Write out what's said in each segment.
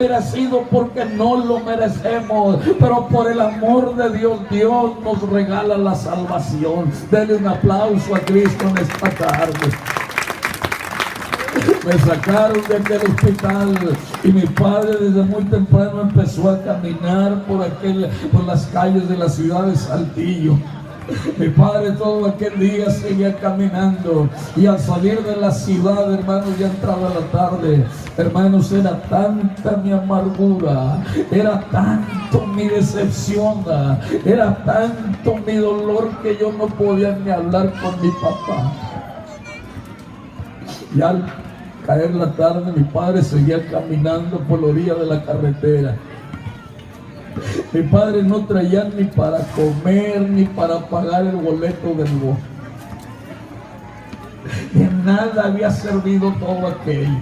hubiera sido porque no lo merecemos, pero por el amor de Dios, Dios nos regala la salvación. Denle un aplauso a Cristo en esta tarde. Me sacaron de aquel hospital y mi padre desde muy temprano empezó a caminar por las calles de la ciudad de Saltillo. Mi padre todo aquel día seguía caminando, y al salir de la ciudad, hermanos, ya entraba la tarde. Hermanos, era tanta mi amargura, era tanto mi decepción, era tanto mi dolor que yo no podía ni hablar con mi papá. Y al caer la tarde, mi padre seguía caminando por la orilla de la carretera. Mi padre no traía ni para comer ni para pagar el boleto del bus. De nada había servido todo aquello.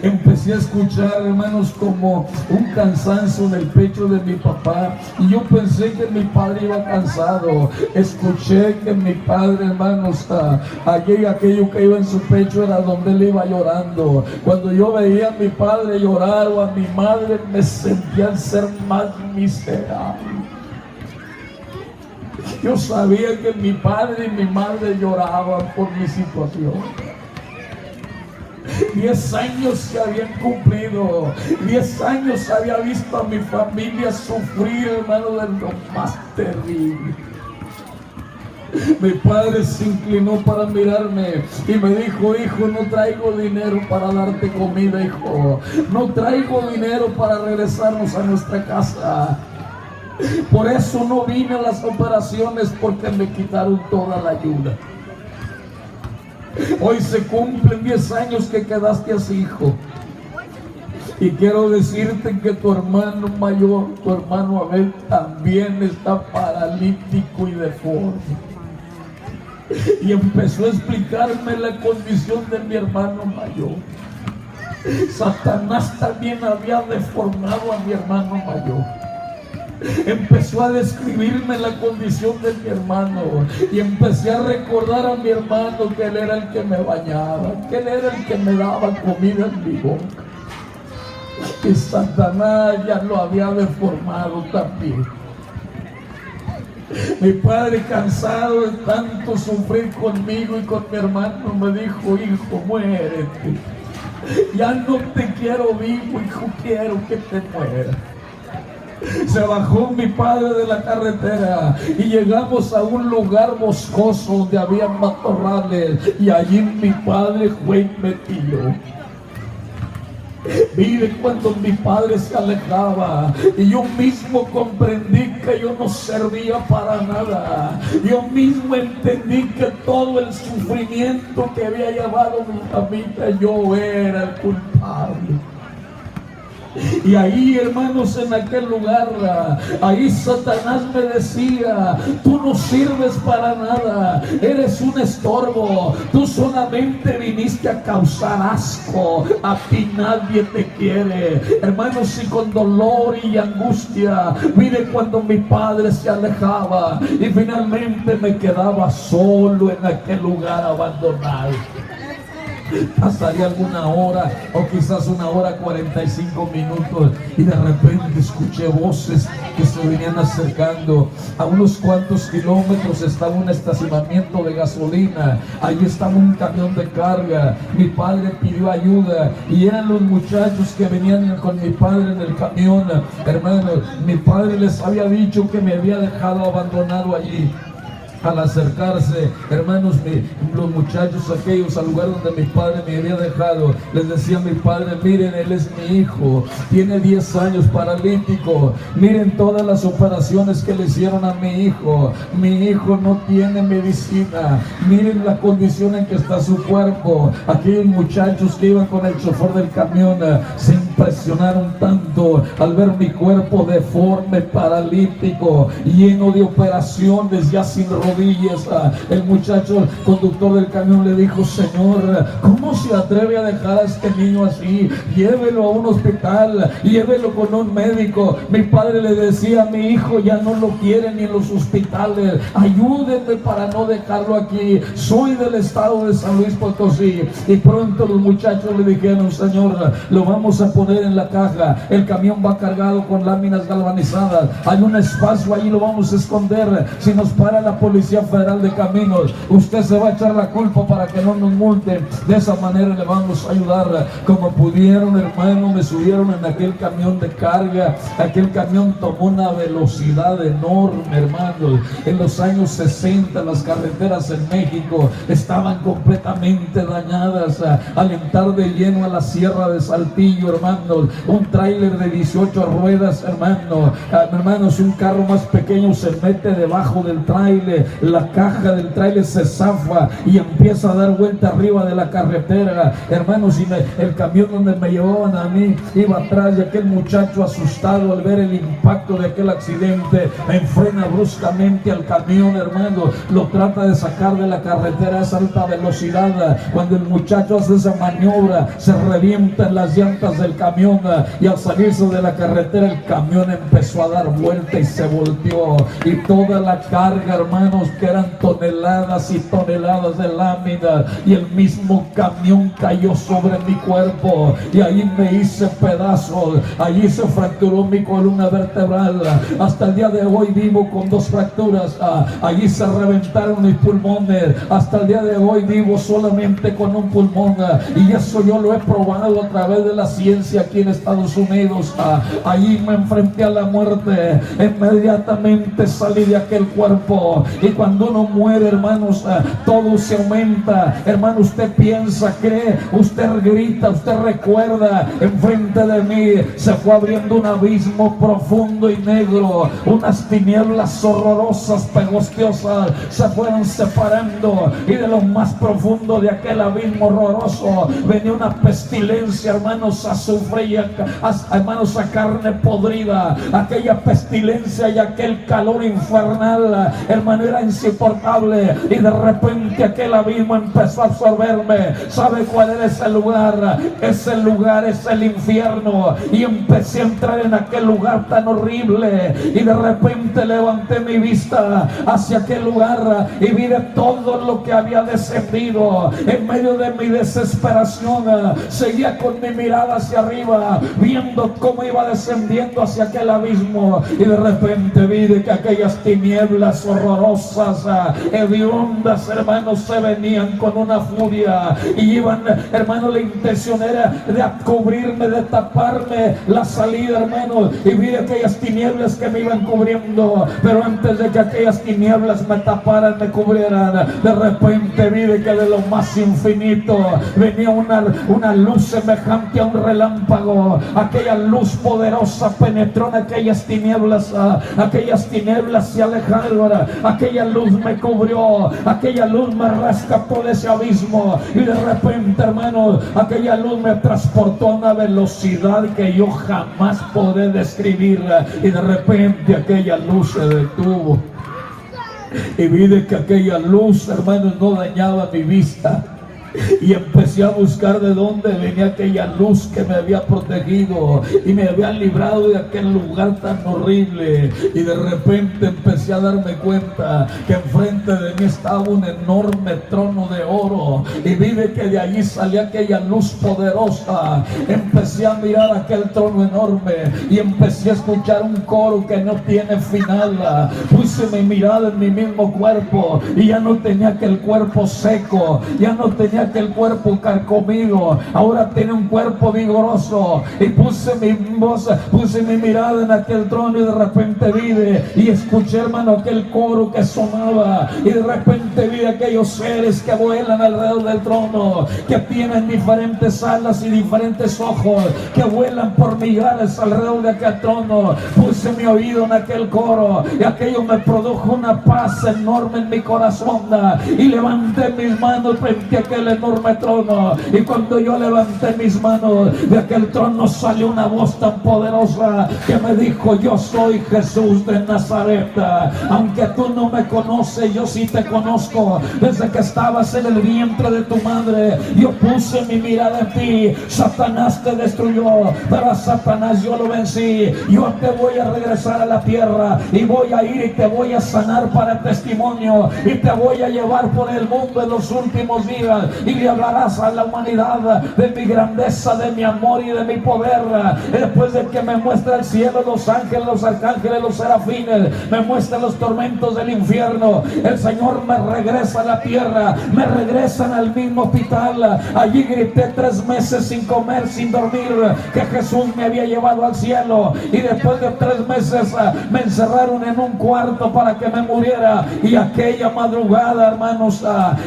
Empecé a escuchar, hermanos, como un cansancio en el pecho de mi papá, y yo pensé que mi padre iba cansado. Escuché que mi padre, hermanos, aquello que iba en su pecho era donde él iba llorando. Cuando yo veía a mi padre llorar o a mi madre, me sentía el ser más miserable. Yo sabía que mi padre y mi madre lloraban por mi situación. 10 años se habían cumplido, 10 años había visto a mi familia sufrir, hermano, de lo más terrible. Mi padre se inclinó para mirarme y me dijo: hijo, no traigo dinero para darte comida, hijo, no traigo dinero para regresarnos a nuestra casa. Por eso no vine a las operaciones, porque me quitaron toda la ayuda. Hoy se cumplen 10 años que quedaste así, hijo. Y quiero decirte que tu hermano mayor, tu hermano Abel, también está paralítico y deforme. Y empezó a explicarme la condición de mi hermano mayor. Satanás también había deformado a mi hermano mayor. Empezó a describirme la condición de mi hermano, y empecé a recordar a mi hermano que él era el que me bañaba, que él era el que me daba comida en mi boca. Y Satanás ya lo había deformado también. Mi padre, cansado de tanto sufrir conmigo y con mi hermano, me dijo: hijo, muérete. Ya no te quiero vivo, hijo, quiero que te mueras. Se bajó mi padre de la carretera y llegamos a un lugar boscoso donde había matorrales, y allí mi padre fue y me tiró. Mire, cuando mi padre se alejaba, y yo mismo comprendí que yo no servía para nada. Yo mismo entendí que todo el sufrimiento que había llevado mi familia, yo era el culpable. Y ahí, hermanos, en aquel lugar, ahí Satanás me decía: tú no sirves para nada, eres un estorbo, tú solamente viniste a causar asco, a ti nadie te quiere. Hermanos, y con dolor y angustia, mire, cuando mi padre se alejaba y finalmente me quedaba solo en aquel lugar abandonado. Pasaría alguna hora, o quizás 1 hora 45 minutos, y de repente escuché voces que se venían acercando. A unos cuantos kilómetros estaba un estacionamiento de gasolina, allí estaba un camión de carga. Mi padre pidió ayuda, y eran los muchachos que venían con mi padre en el camión. Hermanos, mi padre les había dicho que me había dejado abandonado allí. Al acercarse, hermanos, los muchachos aquellos al lugar donde mi padre me había dejado, les decía a mi padre: miren, él es mi hijo, tiene 10 años, paralítico, miren todas las operaciones que le hicieron a mi hijo no tiene medicina, miren la condición en que está su cuerpo. Aquellos muchachos que iban con el chofer del camión se impresionaron tanto al ver mi cuerpo deforme, paralítico, lleno de operaciones, ya sin rodillas. El muchacho conductor del camión le dijo: señor, ¿cómo se atreve a dejar a este niño así? Llévelo a un hospital, llévelo con un médico. Mi padre le decía: mi hijo ya no lo quieren ni en los hospitales, ayúdenme para no dejarlo aquí, soy del estado de San Luis Potosí. Y pronto los muchachos le dijeron: señor, lo vamos a poner poner en la caja. El camión va cargado con láminas galvanizadas. Hay un espacio ahí, lo vamos a esconder. Si nos para la Policía Federal de Caminos, usted se va a echar la culpa para que no nos multen. De esa manera le vamos a ayudar como pudieron, hermano. Me subieron en aquel camión de carga. Aquel camión tomó una velocidad enorme, hermanos. En los años 60 las carreteras en México estaban completamente dañadas. Al entrar de lleno a la Sierra de Saltillo, hermanos, un tráiler de 18 ruedas, hermanos, un carro más pequeño se mete debajo del tráiler, la caja del tráiler se zafa y empieza a dar vuelta arriba de la carretera, hermanos. Y el camión donde me llevaban a mí iba atrás, y aquel muchacho, asustado al ver el impacto de aquel accidente, enfrena bruscamente al camión, hermano, lo trata de sacar de la carretera a esa alta velocidad. Cuando el muchacho hace esa maniobra, se revientan las llantas del camión, y al salirse de la carretera el camión empezó a dar vuelta y se volteó, y toda la carga, hermanos, que eran toneladas y toneladas de láminas, y el mismo camión cayó sobre mi cuerpo, y ahí me hice pedazos. Allí se fracturó mi columna vertebral. Hasta el día de hoy vivo con 2 fracturas. Allí se reventaron mis pulmones. Hasta el día de hoy vivo solamente con un pulmón, y eso yo lo he probado a través de la ciencia aquí en Estados Unidos. Allí me enfrenté a la muerte. Inmediatamente salí de aquel cuerpo, y cuando uno muere, hermanos, todo se aumenta. Hermano, usted piensa, cree, usted grita, usted recuerda. Enfrente de mí se fue abriendo un abismo profundo y negro. Unas tinieblas horrorosas, pegostiosas, se fueron separando, y de lo más profundo de aquel abismo horroroso venía una pestilencia, hermanos, azufre y hermanos, a carne podrida. Aquella pestilencia y aquel calor infernal, hermano, era insoportable, y de repente aquel abismo empezó a absorberme. ¿Sabe cuál era ese lugar? Ese lugar es el infierno, y empecé a entrar en aquel lugar tan horrible, y de repente levanté mi vista hacia aquel lugar y vi de todo lo que había descendido. En medio de mi desesperación, seguía con mi mirada hacia arriba, viendo cómo iba descendiendo hacia aquel abismo, y de repente vi de que aquellas tinieblas horrorosas, hediondas, hermanos, se venían con una furia, y iban, hermano, la intención era de cubrirme, de taparme la salida, hermano, y vi aquellas tinieblas que me iban cubriendo. Pero antes de que aquellas tinieblas me taparan, me cubrieran, de repente vi de que de lo más infinito venía una luz semejante a un relámpago. Aquella luz poderosa penetró en aquellas tinieblas se alejaron, aquella luz me cubrió, aquella luz me rescató de ese abismo, y de repente, hermano, aquella luz me transportó a una velocidad que yo jamás podré describir, y de repente aquella luz se detuvo, y vi de que aquella luz, hermanos, no dañaba mi vista. Y empecé a buscar de dónde venía aquella luz que me había protegido y me había librado de aquel lugar tan horrible. Y de repente empecé a darme cuenta que enfrente de mí estaba un enorme trono de oro, y vi de que de allí salía aquella luz poderosa. Empecé a mirar aquel trono enorme y empecé a escuchar un coro que no tiene final. Puse mi mirada en mi mismo cuerpo, y ya no tenía aquel cuerpo seco, ya no tenía aquel cuerpo carcomido, ahora tiene un cuerpo vigoroso. Y puse mi voz, puse mi mirada en aquel trono, y de repente vi y escuché, hermano, aquel coro que sonaba, y de repente vi aquellos seres que vuelan alrededor del trono, que tienen diferentes alas y diferentes ojos, que vuelan por millares alrededor de aquel trono. Puse mi oído en aquel coro, y aquello me produjo una paz enorme en mi corazón, y levanté mis manos frente a aquel enorme trono. Y cuando yo levanté mis manos, de aquel trono salió una voz tan poderosa que me dijo: yo soy Jesús de Nazaret. Aunque tú no me conoces, yo sí te conozco. Desde que estabas en el vientre de tu madre, yo puse mi mirada en ti. Satanás te destruyó, pero a Satanás yo lo vencí. Yo te voy a regresar a la tierra, y voy a ir y te voy a sanar para testimonio, y te voy a llevar por el mundo en los últimos días. y le hablarás a la humanidad de mi grandeza, de mi amor y de mi poder. Después de que me muestra el cielo, los ángeles, los arcángeles, los serafines, me muestra los tormentos del infierno, el Señor me regresa a la tierra, me regresan al mismo hospital. Allí grité 3 meses sin comer, sin dormir, que Jesús me había llevado al cielo, y después de 3 meses me encerraron en un cuarto para que me muriera. Y aquella madrugada, hermanos,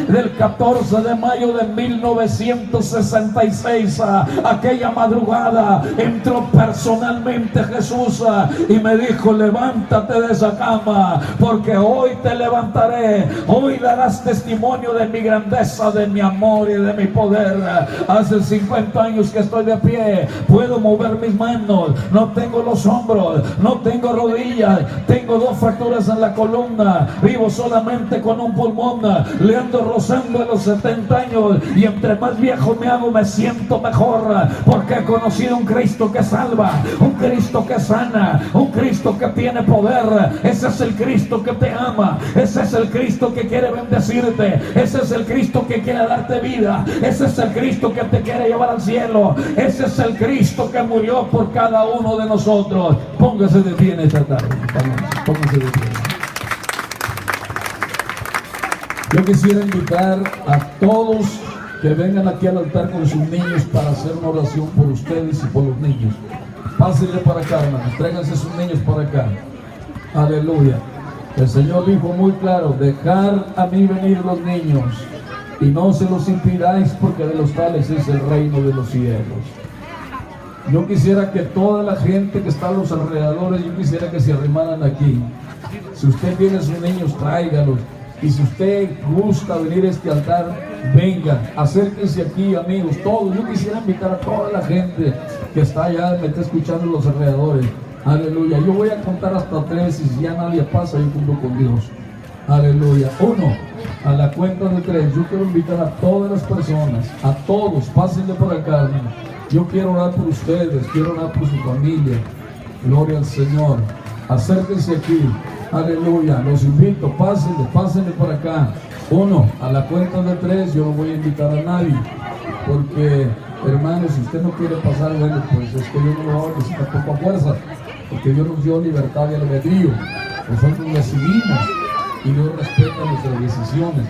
del 14 de mayo de 1966, aquella madrugada entró personalmente Jesús y me dijo: levántate de esa cama, porque hoy te levantaré, hoy darás testimonio de mi grandeza, de mi amor y de mi poder. Hace 50 años que estoy de pie, puedo mover mis manos, no tengo los hombros, no tengo rodillas, tengo 2 fracturas en la columna, vivo solamente con un pulmón, le ando rozando a los 70 años, y entre más viejo me hago, me siento mejor, porque he conocido un Cristo que salva, un Cristo que sana, un Cristo que tiene poder. Ese es el Cristo que te ama, ese es el Cristo que quiere bendecirte, ese es el Cristo que quiere darte vida, ese es el Cristo que te quiere llevar al cielo, ese es el Cristo que murió por cada uno de nosotros. Póngase de pie en esta tarde, póngase de pie. Yo quisiera invitar a todos que vengan aquí al altar con sus niños para hacer una oración por ustedes y por los niños. Pásenle para acá, hermanos, tráiganse sus niños para acá. Aleluya. El Señor dijo muy claro: dejar a mí venir los niños, y no se los impidáis, porque de los tales es el reino de los cielos. Yo quisiera que toda la gente que está a los alrededores, yo quisiera que se arrimaran aquí. Si usted tiene sus niños, tráigalos. Y si usted gusta venir a este altar, vengan, acérquense aquí, amigos, todos. Yo quisiera invitar a toda la gente que está allá, me está escuchando en los alrededores. Aleluya. Yo voy a contar hasta 3, y si ya nadie pasa, yo cumplo con Dios. Aleluya. 1, a la cuenta de 3, yo quiero invitar a todas las personas, a todos, pásenle por acá, hermano. Yo quiero orar por ustedes, quiero orar por su familia. Gloria al Señor. Acérquense aquí. Aleluya. Los invito, pásenle por acá. 1, a la cuenta de 3, yo no voy a invitar a nadie, porque, hermanos, si usted no quiere pasar, bueno, pues es que yo no lo hago, necesita poca fuerza, porque Dios nos dio libertad de albedrío. Nosotros decidimos y Dios respeta nuestras decisiones.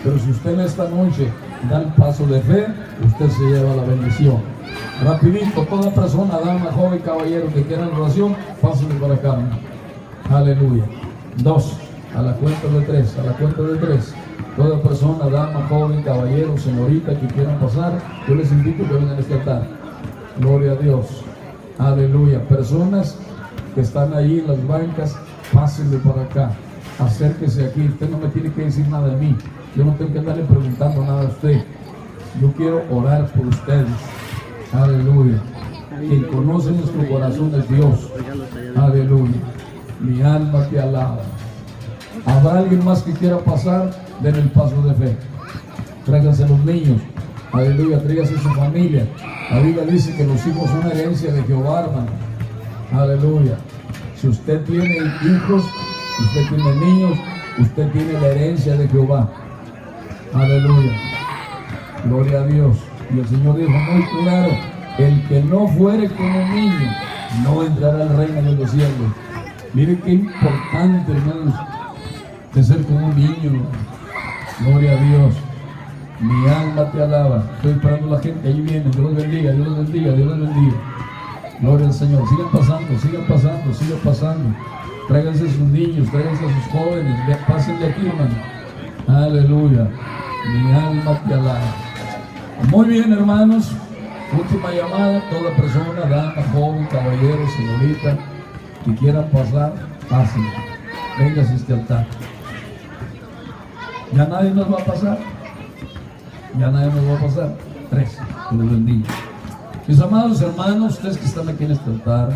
Pero si usted en esta noche da el paso de fe, usted se lleva la bendición. Rapidito, toda persona, dama, joven, caballero que quieran oración, pásenle para acá. Aleluya. 2, a la cuenta de 3, a la cuenta de 3. Toda persona, dama, joven, caballero, señorita que quieran pasar, yo les invito a que vengan a este altar. Gloria a Dios. Aleluya. Personas que están ahí en las bancas, pásenle para acá. Acérquese aquí. Usted no me tiene que decir nada de mí. Yo no tengo que andarle preguntando nada a usted. Yo quiero orar por ustedes. Aleluya. Quien conoce nuestro corazón es Dios. Aleluya. Mi alma te alaba. ¿Habrá alguien más que quiera pasar? Den el paso de fe. Tráiganse los niños. Aleluya. Tráiganse su familia. La Biblia dice que los hijos son herencia de Jehová, hermano. Aleluya. Si usted tiene hijos, usted tiene niños, usted tiene la herencia de Jehová. Aleluya. Gloria a Dios. Y el Señor dijo muy claro: el que no fuere como niño no entrará al reino de los cielos. Miren qué importante, hermanos, de ser como un niño. Gloria a Dios. Mi alma te alaba. Estoy esperando a la gente, ahí viene. Dios los bendiga, Dios los bendiga, Dios los bendiga. Gloria al Señor. Sigan pasando, sigan pasando, sigan pasando. Tráiganse a sus niños, tráiganse a sus jóvenes. Pasen de aquí, hermano. Aleluya. Mi alma te alaba. Muy bien, hermanos. Última llamada. Toda persona, dama, joven, caballero, señorita, que quieran pasar, pasen. Vengas a este altar. Ya nadie nos va a pasar. Ya nadie nos va a pasar. 3. Que los bendiga. Mis amados hermanos, ustedes que están aquí en este altar,